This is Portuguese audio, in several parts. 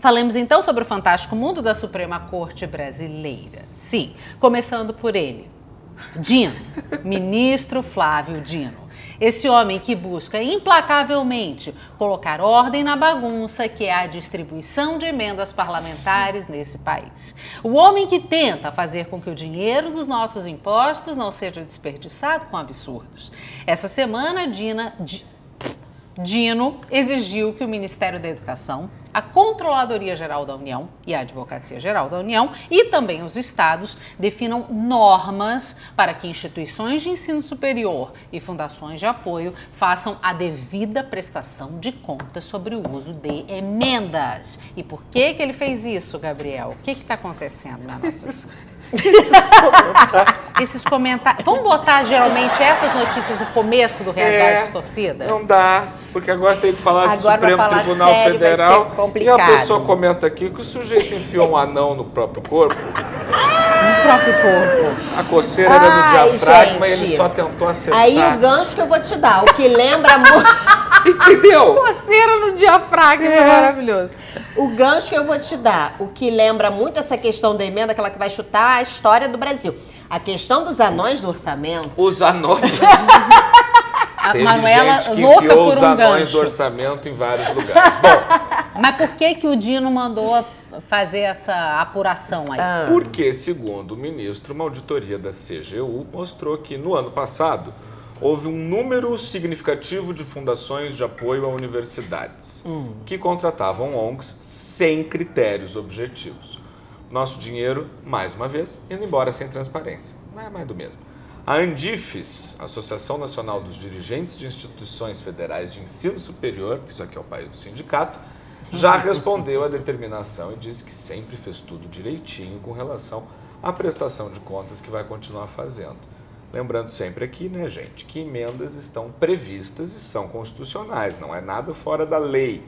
Falemos então sobre o fantástico mundo da Suprema Corte Brasileira. Sim, começando por ele, Dino, ministro Flávio Dino. Esse homem que busca implacavelmente colocar ordem na bagunça que é a distribuição de emendas parlamentares nesse país. O homem que tenta fazer com que o dinheiro dos nossos impostos não seja desperdiçado com absurdos. Essa semana, Dino exigiu que o Ministério da Educação, a Controladoria Geral da União e a Advocacia Geral da União e também os estados definam normas para que instituições de ensino superior e fundações de apoio façam a devida prestação de contas sobre o uso de emendas. E por que ele fez isso, Gabriel? O que está acontecendo, minha nossa? Esses comentários. Vamos botar geralmente essas notícias no começo do Realidade Distorcida? Não dá, porque agora tem que falar do Supremo Tribunal Federal e a pessoa comenta aqui que o sujeito enfiou um anão no próprio corpo. No próprio corpo. A coceira era no diafragma e ele só tentou acessar. Aí o gancho que eu vou te dar, o que lembra muito. Entendeu? Coceira no diafragma, é maravilhoso. O gancho que eu vou te dar, o que lembra muito essa questão da emenda, aquela que vai chutar a história do Brasil. A questão dos anões do orçamento. Os anões. A Teve Manuela gente que louca enfiou por os um anões gancho. do orçamento em vários lugares. Bom, mas por que o Dino mandou fazer essa apuração aí? Porque, segundo o ministro, uma auditoria da CGU mostrou que no ano passado houve um número significativo de fundações de apoio a universidades que contratavam ONGs sem critérios objetivos. Nosso dinheiro, mais uma vez, indo embora sem transparência. Não é mais do mesmo. A Andifes, Associação Nacional dos Dirigentes de Instituições Federais de Ensino Superior, que isso aqui é o país do sindicato, já respondeu à determinação e disse que sempre fez tudo direitinho com relação à prestação de contas que vai continuar fazendo. Lembrando sempre aqui, né, gente, que emendas estão previstas e são constitucionais, não é nada fora da lei.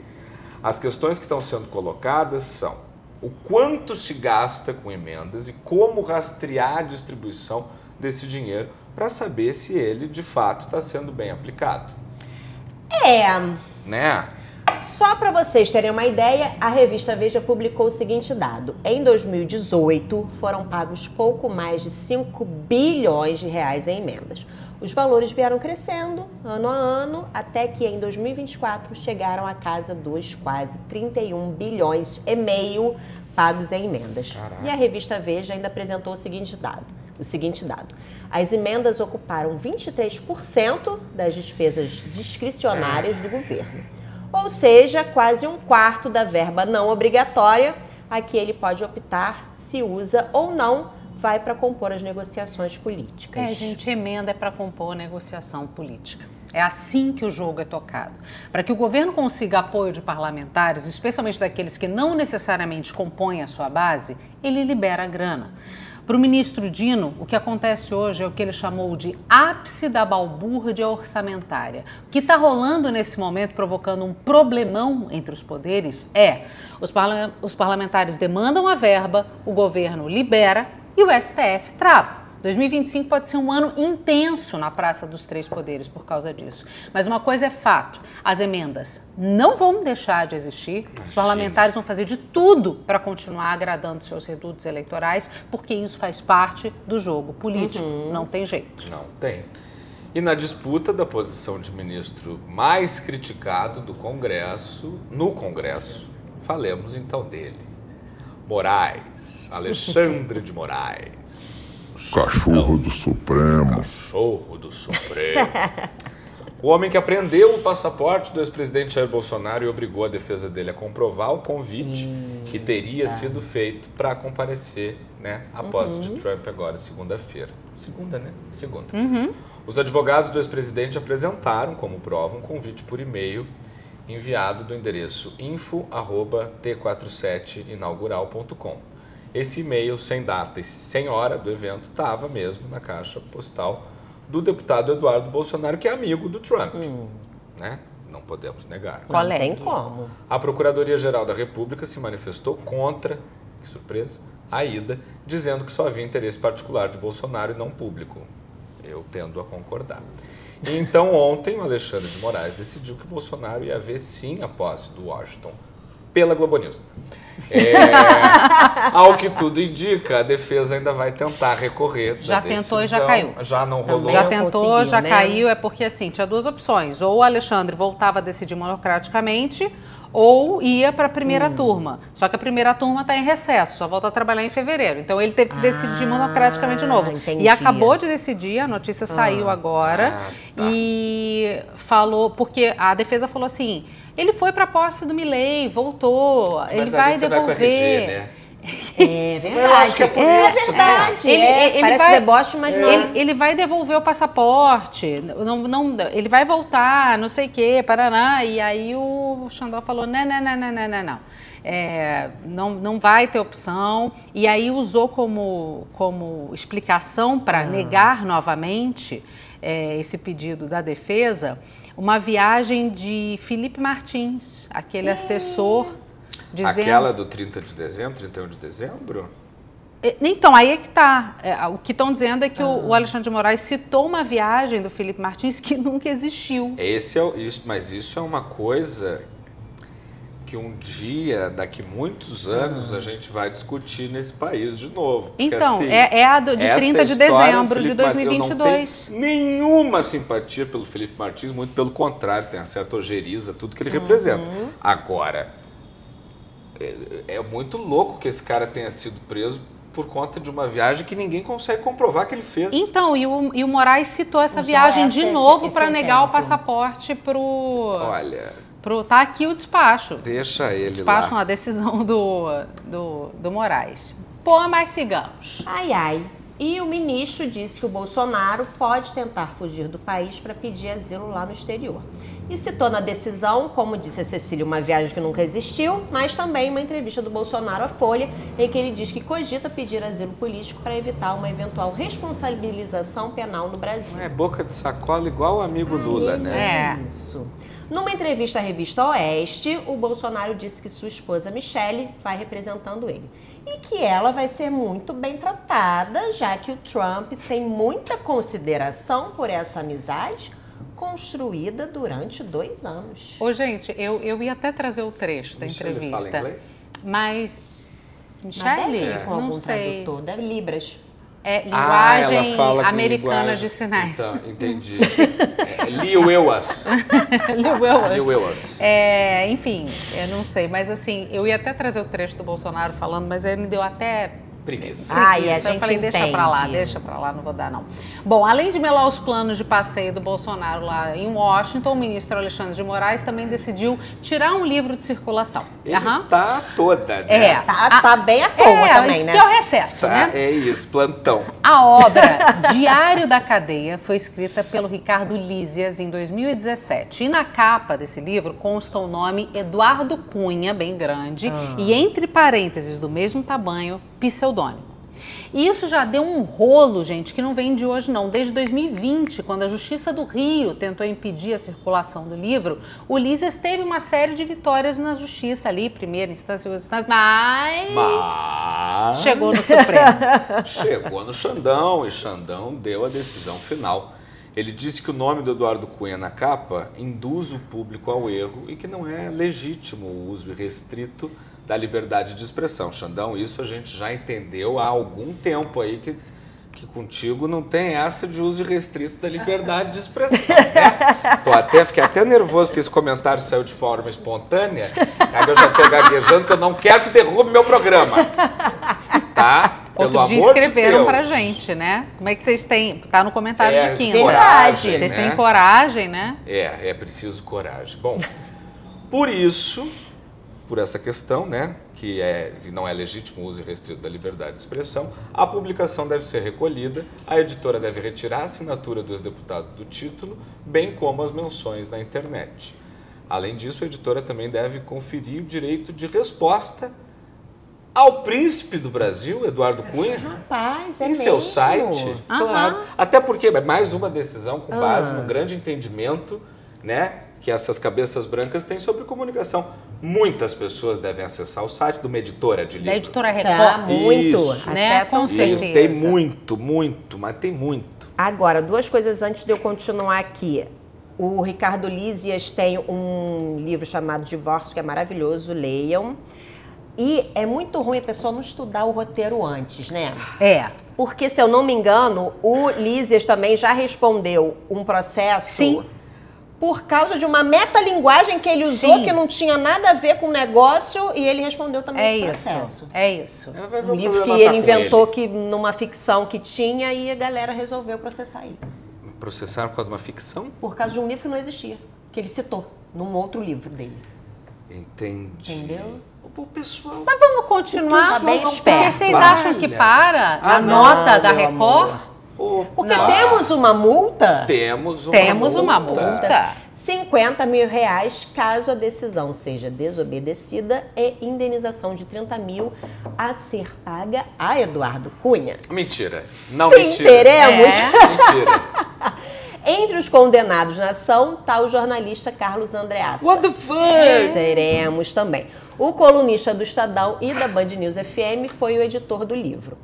As questões que estão sendo colocadas são o quanto se gasta com emendas e como rastrear a distribuição desse dinheiro para saber se ele, de fato, está sendo bem aplicado. Né? Só para vocês terem uma ideia, a revista Veja publicou o seguinte dado. Em 2018, foram pagos pouco mais de 5 bilhões de reais em emendas. Os valores vieram crescendo ano a ano, até que em 2024 chegaram à casa dos quase 31 bilhões e meio pagos em emendas. Caraca. E a revista Veja ainda apresentou o seguinte dado. As emendas ocuparam 23% das despesas discricionárias do governo. Ou seja, quase um quarto da verba não obrigatória a que ele pode optar se usa ou não, vai para compor as negociações políticas. Gente, emenda é para compor negociação política. É assim que o jogo é tocado. Para que o governo consiga apoio de parlamentares, especialmente daqueles que não necessariamente compõem a sua base, ele libera a grana. Para o ministro Dino, o que acontece hoje é o que ele chamou de ápice da balbúrdia orçamentária. O que está rolando nesse momento, provocando um problemão entre os poderes, os parlamentares demandam a verba, o governo libera e o STF trava. 2025 pode ser um ano intenso na Praça dos Três Poderes por causa disso. Mas uma coisa é fato, as emendas não vão deixar de existir, os parlamentares vão fazer de tudo para continuar agradando seus redutos eleitorais, porque isso faz parte do jogo político, não tem jeito. Não tem. E na disputa da posição de ministro mais criticado do Congresso, no Congresso, falemos então dele. Moraes, Alexandre de Moraes. Cachorro do Supremo. Cachorro do Supremo. O homem que apreendeu o passaporte do ex-presidente Jair Bolsonaro e obrigou a defesa dele a comprovar o convite que teria sido feito para comparecer, né, à posse de Trump agora, segunda-feira. Segunda, né? Segunda. Os advogados do ex-presidente apresentaram como prova um convite por e-mail enviado do endereço info@t47inaugural.com. Esse e-mail, sem data e sem hora do evento, estava mesmo na caixa postal do deputado Eduardo Bolsonaro, que é amigo do Trump. Né? Não podemos negar. Não tem como. A Procuradoria-Geral da República se manifestou contra, que surpresa, a ida, dizendo que só havia interesse particular de Bolsonaro e não público. Eu tendo a concordar. E então, ontem, o Alexandre de Moraes decidiu que Bolsonaro ia ver sim a posse do Washington pela Globo News. Ao que tudo indica, a defesa ainda vai tentar recorrer da Já decisão. tentou e já caiu. Já não rolou. Já Não tentou, conseguiu, já né? caiu, é porque assim, tinha duas opções. Ou o Alexandre voltava a decidir monocraticamente, ou ia para a primeira turma. Só que a primeira turma está em recesso, só volta a trabalhar em fevereiro. Então ele teve que decidir monocraticamente de novo. Entendi. E acabou de decidir, a notícia saiu agora, tá. e falou, porque a defesa falou assim, ele foi para a posse do Milei, voltou, ele vai você devolver. Vai com RG, né? É verdade. Eu acho que é por isso, verdade. Ele Parece vai- deboche, mas não. Ele vai devolver o passaporte, ele vai voltar, não sei o quê, paraná. E aí o Xandó falou, não. Não vai ter opção. E aí usou como explicação para negar novamente esse pedido da defesa, uma viagem de Felipe Martins, aquele assessor, dizendo... Aquela do 30 de dezembro, 31 de dezembro? Então, aí é que tá. O que estão dizendo é que o Alexandre de Moraes citou uma viagem do Felipe Martins que nunca existiu. Mas isso é uma coisa que um dia, daqui muitos anos, a gente vai discutir nesse país de novo. Porque, Então, assim, é a de essa 30 de história do dezembro de Felipe Martins, 2022. Eu não tenho nenhuma simpatia pelo Felipe Martins, muito pelo contrário, tem uma certa ojeriza, tudo que ele representa. Agora, é muito louco que esse cara tenha sido preso por conta de uma viagem que ninguém consegue comprovar que ele fez. Então, e o Moraes citou essa Usou viagem de novo esse para negar o exemplo. passaporte Olha, tá aqui o despacho. deixa ele Despacho, lá. uma decisão do Moraes. Pô, mas sigamos. Ai, ai. E o ministro disse que o Bolsonaro pode tentar fugir do país para pedir asilo lá no exterior. E citou na decisão, como disse a Cecília, uma viagem que nunca existiu, mas também uma entrevista do Bolsonaro à Folha, em que ele diz que cogita pedir asilo político para evitar uma eventual responsabilização penal no Brasil. É boca de sacola igual o amigo Lula, né? É. Isso. Numa entrevista à revista Oeste, o Bolsonaro disse que sua esposa Michele vai representando ele. E que ela vai ser muito bem tratada, já que o Trump tem muita consideração por essa amizade construída durante 2 anos. Ô, gente, eu ia até trazer o trecho da Michele fala entrevista. inglês? Mas, Mas Michele, deve ir com não algum sei. tradutor, deve Libras. É ela linguagem fala com americana linguagem. de sinais. Então, entendi. Liu Ewas. Liu Ewas. Enfim, eu não sei, mas assim, eu ia até trazer o trecho do Bolsonaro falando, mas ele me deu até Preguiça. Ai, a Eu gente falei, deixa pra lá, entende. não vou dar não. Bom, além de melar os planos de passeio do Bolsonaro lá em Washington, o ministro Alexandre de Moraes também decidiu tirar um livro de circulação. Ele tá toda, né? É. Tá bem à toa também, isso né? que é o recesso, Tá, né? é isso, plantão. A obra Diário da Cadeia foi escrita pelo Ricardo Lísias em 2017. E na capa desse livro consta o nome Eduardo Cunha, bem grande, e entre parênteses do mesmo tamanho, pseudônimo. E isso já deu um rolo, gente, que não vem de hoje não. Desde 2020, quando a Justiça do Rio tentou impedir a circulação do livro, o Lísias teve uma série de vitórias na Justiça ali, primeira instância, segunda instância, mas chegou no Supremo. Chegou no Xandão e Xandão deu a decisão final. Ele disse que o nome do Eduardo Cunha na capa induz o público ao erro e que não é legítimo o uso irrestrito da liberdade de expressão. Xandão, isso a gente já entendeu há algum tempo aí que contigo não tem essa de uso irrestrito da liberdade de expressão, né? Fiquei até nervoso porque esse comentário saiu de forma espontânea, aí eu já estou gaguejando porque eu não quero que derrube meu programa, tá? Outro dia escreveram pra gente, né? Como é que vocês têm? Tá no comentário de quinta. Coragem, vocês né? têm coragem, né? É preciso coragem. Bom, por essa questão, né, que não é legítimo o uso irrestrito da liberdade de expressão, a publicação deve ser recolhida, a editora deve retirar a assinatura do ex-deputado do título, bem como as menções na internet. Além disso, a editora também deve conferir o direito de resposta ao príncipe do Brasil, Eduardo Cunha, Rapaz, é em mesmo? seu site. Claro. Até porque é mais uma decisão com base num grande entendimento, né, que essas cabeças brancas têm sobre comunicação. Muitas pessoas devem acessar o site de uma editora de livro. Da editora Tá, Record. muito. Isso. Né? Acessam Com sim. certeza. Isso, tem muito, mas tem muito. Agora, 2 coisas antes de eu continuar aqui. O Ricardo Lísias tem um livro chamado Divórcio, que é maravilhoso, leiam. E é muito ruim a pessoa não estudar o roteiro antes, né? É. Porque, se eu não me engano, o Lísias também já respondeu um processo... Sim. Por causa de uma metalinguagem que ele usou, Sim. que não tinha nada a ver com o negócio, e ele respondeu também esse processo. É isso. Um livro que ele inventou que, numa ficção que tinha, e a galera resolveu processar ele. Processar por causa de uma ficção? Por causa de um livro que não existia, que ele citou num outro livro dele. Entendi. Entendeu? O pessoal... Mas vamos continuar, Tá bem porque esperto. vocês acham que para na nota da meu Record? amor. Porque temos uma multa? Temos uma multa. 50 mil reais caso a decisão seja desobedecida e indenização de 30 mil a ser paga a Eduardo Cunha. Mentira. Não, Sim, mentira. teremos. Mentira. Entre os condenados na ação está o jornalista Carlos Andreassa. What the fuck? Teremos também. O colunista do Estadão e da Band News FM foi o editor do livro.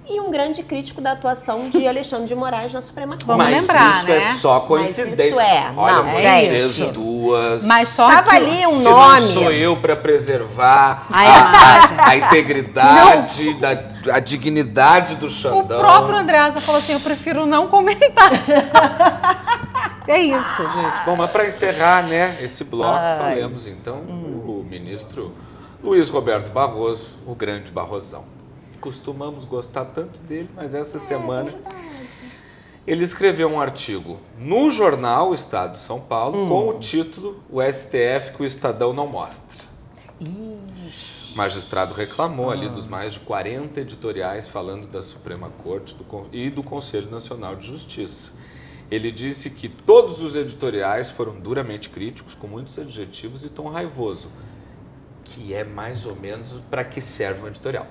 E um grande crítico da atuação de Alexandre de Moraes na Suprema Corte. Vamos Mas lembrar, isso né? é só coincidência. Mas isso é. Olha, Não, vocês gente. duas. Mas só Tava que... ali um Se nome. não sou eu para preservar A imagem. a integridade, a dignidade do O Xandão. próprio Andreasa falou assim, eu prefiro não comentar. É isso, gente. Bom, mas para encerrar, né, esse bloco, falemos então o ministro Luiz Roberto Barroso, o grande Barrosão. Costumamos gostar tanto dele, mas essa semana ele escreveu um artigo no jornal Estado de São Paulo com o título "O STF que o Estadão não mostra". O magistrado reclamou ali dos mais de 40 editoriais falando da Suprema Corte e do Conselho Nacional de Justiça. Ele disse que todos os editoriais foram duramente críticos, com muitos adjetivos e tom raivoso, que é mais ou menos para que serve um editorial.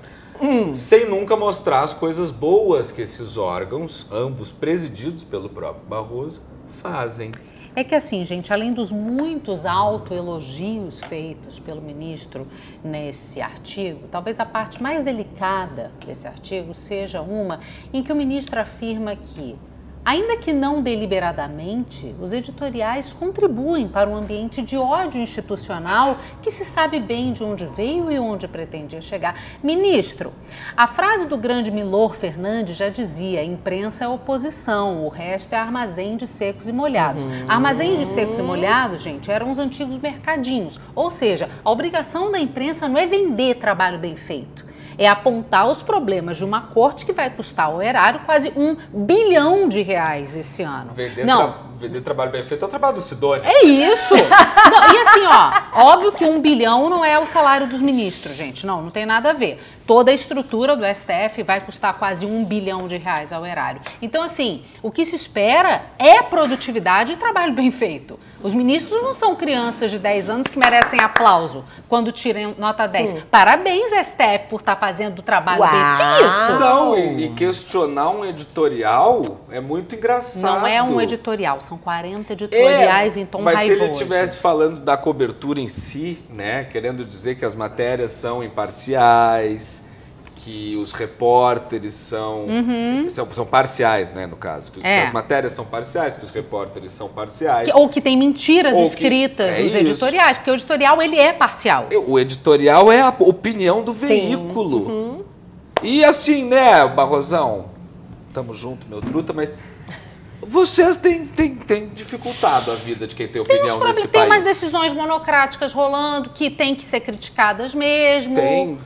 Sem nunca mostrar as coisas boas que esses órgãos, ambos presididos pelo próprio Barroso, fazem. É que assim, gente, além dos muitos autoelogios feitos pelo ministro nesse artigo, talvez a parte mais delicada desse artigo seja uma em que o ministro afirma que, ainda que não deliberadamente, os editoriais contribuem para um ambiente de ódio institucional que se sabe bem de onde veio e onde pretendia chegar. Ministro, a frase do grande Milor Fernandes já dizia: imprensa é oposição, o resto é armazém de secos e molhados. Armazéns de secos e molhados, gente, eram os antigos mercadinhos. Ou seja, a obrigação da imprensa não é vender trabalho bem feito. É apontar os problemas de uma corte que vai custar ao erário quase R$1 bilhão esse ano. Vender trabalho bem feito é o trabalho do Sidônio. É isso! Não, e assim, ó, óbvio que R$1 bilhão não é o salário dos ministros, gente. Não tem nada a ver. Toda a estrutura do STF vai custar quase R$1 bilhão ao erário. Então, assim, o que se espera é produtividade e trabalho bem feito. Os ministros não são crianças de 10 anos que merecem aplauso quando tiram nota 10. Parabéns, STF, por estar fazendo o trabalho bem feito. Que isso? Não, e questionar um editorial é muito engraçado. Não é um editorial, são 40 editoriais em tom mas raivoso. se ele estivesse falando da cobertura em si, né, querendo dizer que as matérias são imparciais, que os repórteres são parciais, né, no caso. Que as matérias são parciais, que os repórteres são parciais. Ou que tem mentiras escritas nos editoriais, porque o editorial, ele é parcial. O editorial é a opinião do veículo. E assim, né, Barrosão, tamo junto, meu truta, mas vocês têm dificultado a vida de quem tem opinião nesse país. Tem umas decisões monocráticas rolando que tem que ser criticadas mesmo.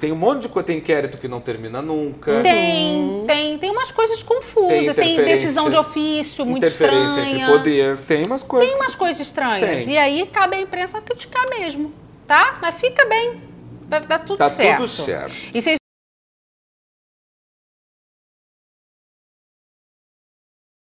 Tem um monte de coisa, tem inquérito que não termina nunca. Tem umas coisas confusas, tem decisão de ofício muito estranha. Interferência entre poder, tem umas coisas. Tem umas coisas estranhas. Tem. E aí cabe à imprensa criticar mesmo, tá? Mas fica bem, vai dar tudo certo. Tá tudo certo. E vocês